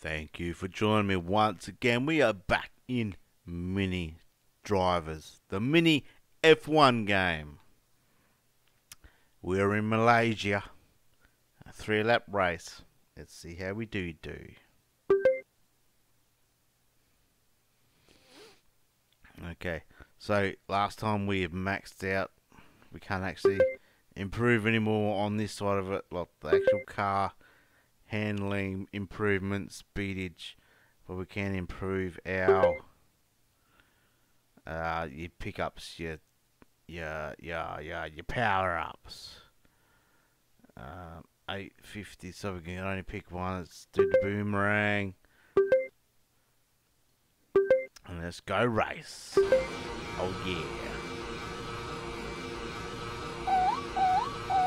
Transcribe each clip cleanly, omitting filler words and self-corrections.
Thank you for joining me once again. We are back in Mini Drivers, the mini F1 game. We're in Malaysia, a 3-lap race. Let's see how we do. Okay, so last time we have maxed out. We can't actually improve anymore on this side of it, like the actual car handling improvements, speedage, but we can improve our your pickups, your power ups. 850, so we can only pick one. Let's do the boomerang, and let's go race. Oh yeah,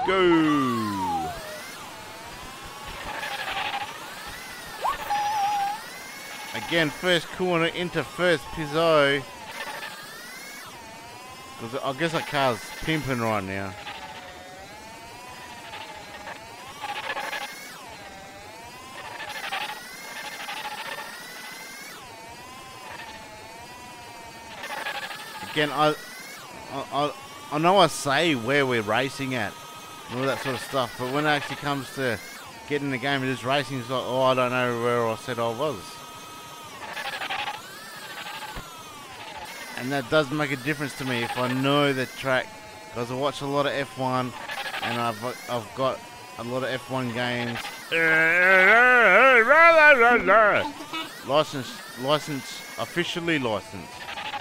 go. Again, first corner into first Pizzo. Because I guess that car's pimping right now. Again, I know I say where we're racing at and all that sort of stuff, but when it actually comes to getting the game of this racing, it's like, oh, I don't know where I said I was. And that does make a difference to me if I know the track, because I watch a lot of F1 and I've got a lot of F1 games.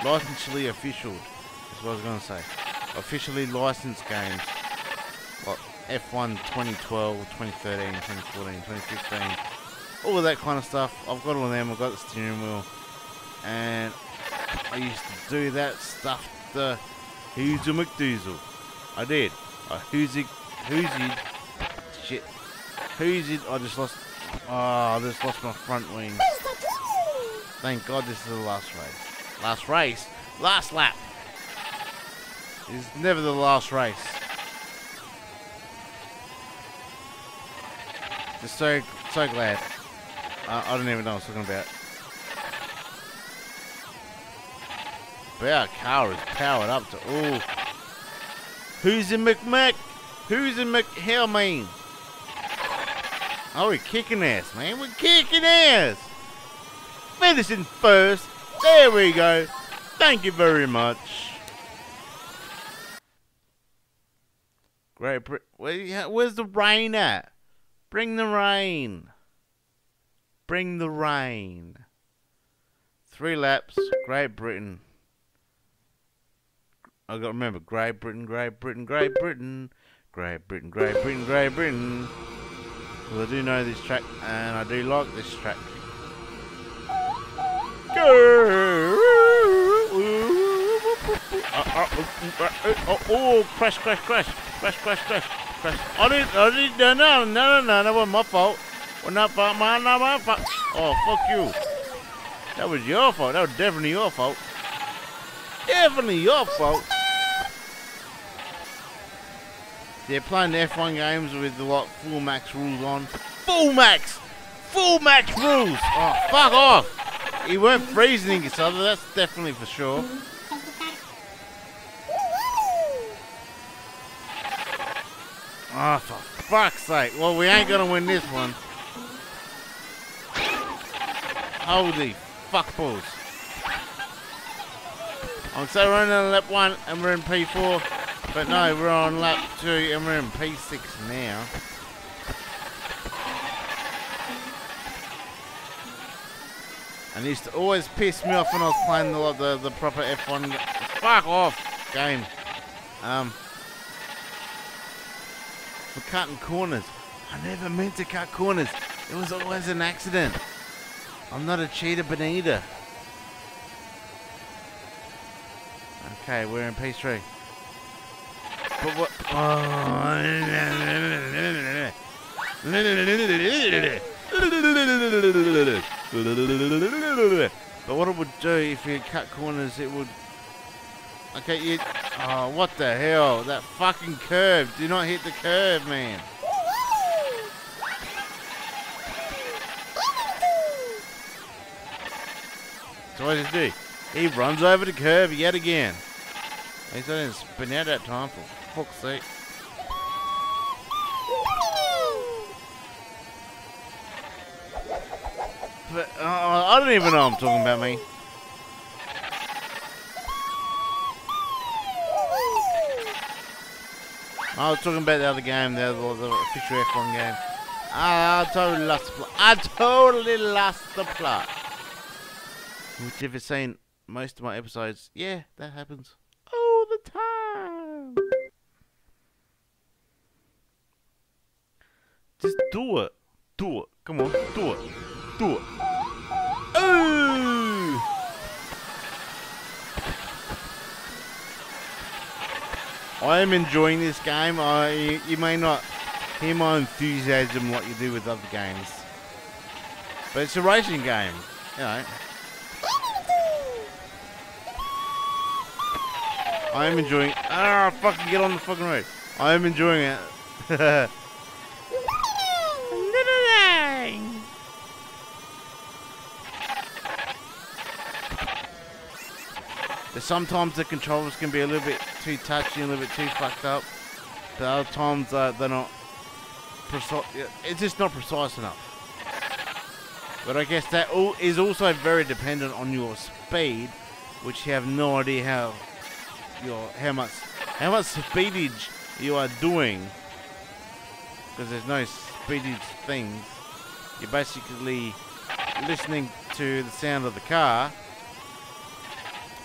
Officially official. That's what I was going to say. Officially licensed games like F1 2012, 2013, 2014, 2015, all of that kind of stuff. I've got all of them. I've got the steering wheel, and I used to do that stuff, the Who's a McDoozle. I did. I who's it, shit. Who's it, I just lost my front wing. Thank God this is the last race. Last lap. It's never the last race. Just so glad. I don't even know what I was talking about. But our car is powered up to all. Who's in McMac? Who's in Hell mean? Oh, we're kicking ass, man. We're kicking ass. Finishing first. There we go. Thank you very much. Great Britain. Where's the rain at? Bring the rain. Bring the rain. 3 laps. Great Britain. I got to remember, Great Britain. Because I do know this track, and I do like this track. Go! Oh, crash. I didn't, no, that wasn't my fault. Well, not my fault. Oh, fuck you. That was your fault. That was definitely your fault. Definitely your fault. They're playing the F1 games with the full max rules on. Full max rules. Oh, fuck off. You weren't freezing each other. That's definitely for sure. Oh, for fuck's sake. Well, we ain't gonna win this one. Holy fuckballs. I'm so we're on lap 1 and we're in P4, but no, we're on lap 2 and we're in P6 now. And it used to always piss me off when I was playing the proper F1 fuck off game. For cutting corners. I never meant to cut corners. It was always an accident. I'm not a cheater, Benita. Okay, we're in P3. But what? But what it would do if you cut corners, it would. Okay, you. Oh, what the hell? That fucking curve. Do not hit the curve, man. So what does he do? He runs over the curb yet again. He's going to spin out that time for fuck's sake. But I don't even know I'm talking about me. I was talking about the other game, the official F1 game. I totally lost the plot. I totally lost the plot. Which, if you've seen most of my episodes, yeah, that happens all the time. Just do it. Do it. Come on, do it. Do it. Ooh! I am enjoying this game. You may not hear my enthusiasm like you do with other games, but it's a racing game, you know. I am enjoying. Fucking get on the fucking road. I am enjoying it. Sometimes the controllers can be a little bit too touchy, a little bit too fucked up. But other times they're not precise. It's just not precise enough. But I guess that is also very dependent on your speed, which you have no idea how much speedage you are doing, because there's no speedage things. You're basically listening to the sound of the car.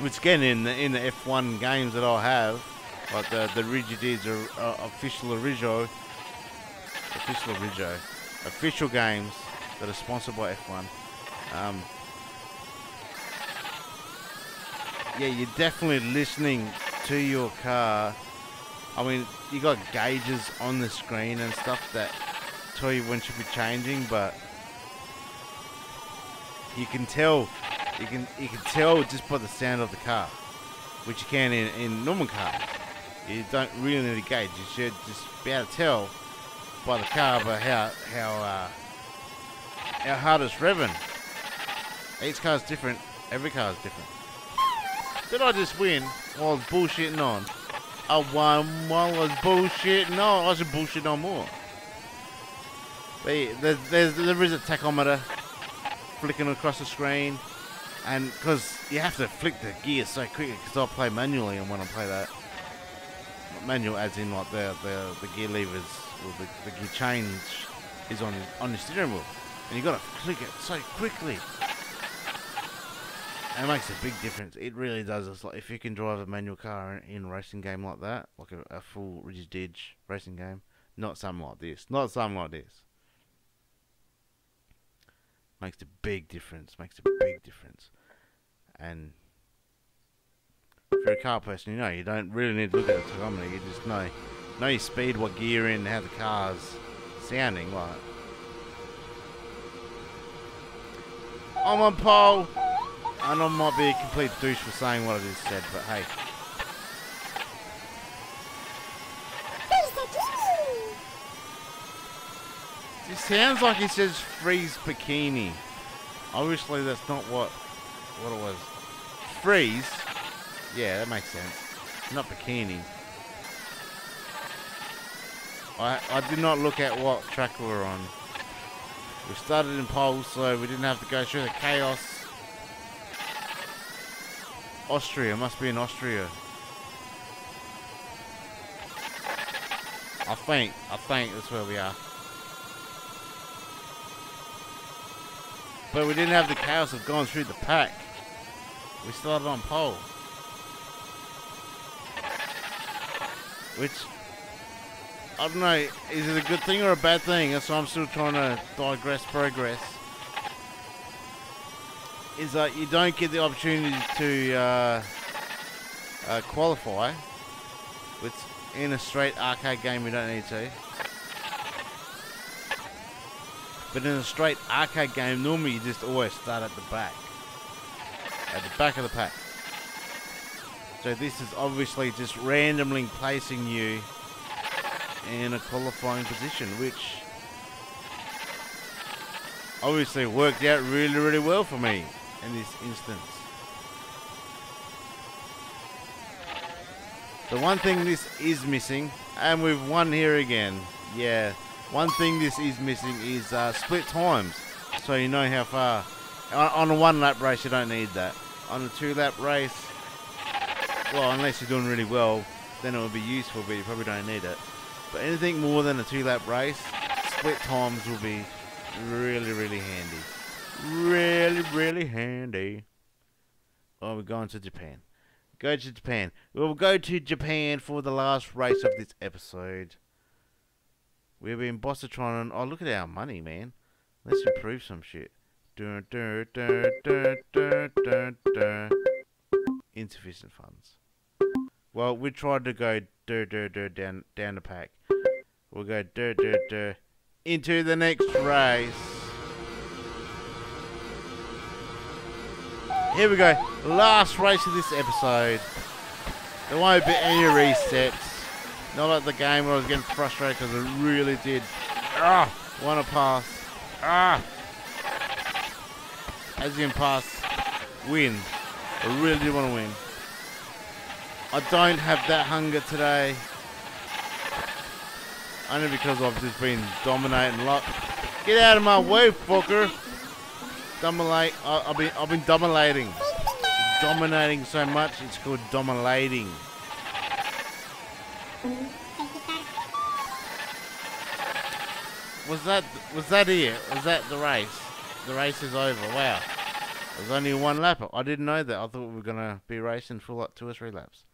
Which again, in the F1 games that I have, like the Rigidids or official games that are sponsored by F1. Yeah, you're definitely listening to your car. I mean, you got gauges on the screen and stuff that tell you when it should be changing, but you can tell. You can tell just by the sound of the car, which you can in normal cars. You don't really need a gauge. You should just be able to tell by the car about how hard it's revving. Each car's different. Every car's different. Did I just win while I was bullshitting on? I won while I was bullshitting on. I should bullshit on more. But there is a tachometer flicking across the screen. And because you have to flick the gear so quickly, because I play manually, and when I play that, not manual as in like the gear levers or the gear change is on the steering wheel, and you got to click it so quickly, and it makes a big difference. It really does. It's like if you can drive a manual car in a racing game like that, like a full rigid racing game, not something like this, makes a big difference. And if you're a car person, you don't really need to look at the tachometer. You just know your speed, what gear in, how the car's sounding like. I'm on pole, and I might be a complete douche for saying what I just said, but hey. It sounds like it says freeze bikini. Obviously that's not what it was. Freeze? Yeah, that makes sense. Not bikini. I did not look at what track we were on. We started in pole, so we didn't have to go through the chaos. Austria, must be in Austria. I think that's where we are. But we didn't have the chaos of going through the pack. We started on pole. Which, I don't know, is it a good thing or a bad thing? That's why I'm still trying to progress. Is that you don't get the opportunity to qualify. Which, in a straight arcade game, we don't need to. But in a straight arcade game, normally you just always start at the back. At the back of the pack. So this is obviously just randomly placing you in a qualifying position, which obviously worked out really, really well for me in this instance. The one thing this is missing, and we've won here again. Yeah, one thing this is missing is split times, so you know how far. On a 1 lap race, you don't need that. On a 2 lap race, well, unless you're doing really well, then it would be useful, but you probably don't need it. But anything more than a 2 lap race, split times will be really, really handy. Really, really handy. Oh, we're going to Japan. Go to Japan. We'll go to Japan for the last race of this episode. We've been Bossatron. Oh, look at our money, man. Let's improve some shit. Insufficient funds. Well, we tried to go down the pack. We'll go into the next race. Here we go. Last race of this episode. There won't be any resets. Not like the game where I was getting frustrated because it really did. Want to pass. As you can pass, win. I really do want to win. I don't have that hunger today. Only because I've just been dominating a lot. Get out of my way, fucker. Dominate. I've been dominating. Dominating so much, it's called dominating. Was that it? Was that the race? The race is over. Wow. There's only 1 lap. I didn't know that. I thought we were gonna be racing for like 2 or 3 laps.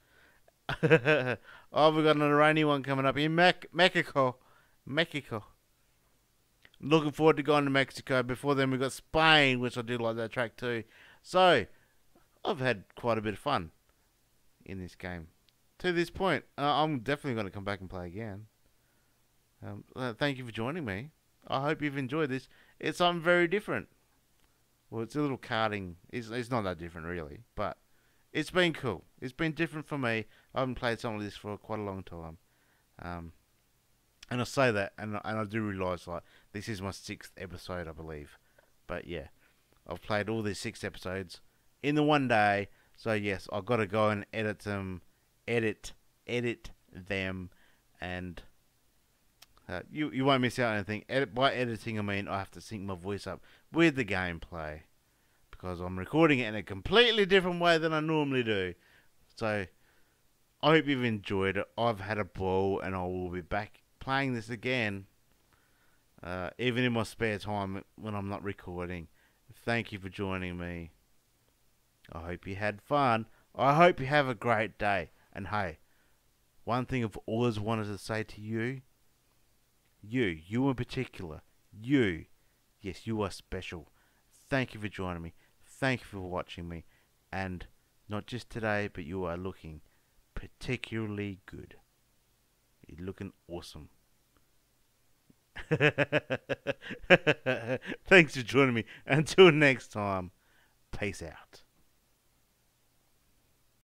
Oh, we got an rainy one coming up in Mexico. Looking forward to going to Mexico. Before then, we got Spain, which I do like that track too. So, I've had quite a bit of fun in this game. To this point, I'm definitely going to come back and play again. Thank you for joining me. I hope you've enjoyed this. It's something very different. Well, it's a little karting. It's not that different, really. But it's been cool. It's been different for me. I haven't played something like this for quite a long time. And I say that, and I do realise, like, this is my 6th episode, I believe. But yeah, I've played all these 6 episodes in the 1 day. So yes, I've got to go and edit them, and you won't miss out on anything. By editing, I mean I have to sync my voice up with the gameplay, because I'm recording it in a completely different way than I normally do. So I hope you've enjoyed it. I've had a ball, and I will be back playing this again, even in my spare time when I'm not recording. Thank you for joining me. I hope you had fun. I hope you have a great day. And hey, one thing I've always wanted to say to you, you in particular, yes, you are special. Thank you for joining me. Thank you for watching me. And not just today, but you are looking particularly good. You're looking awesome. Thanks for joining me. Until next time, peace out.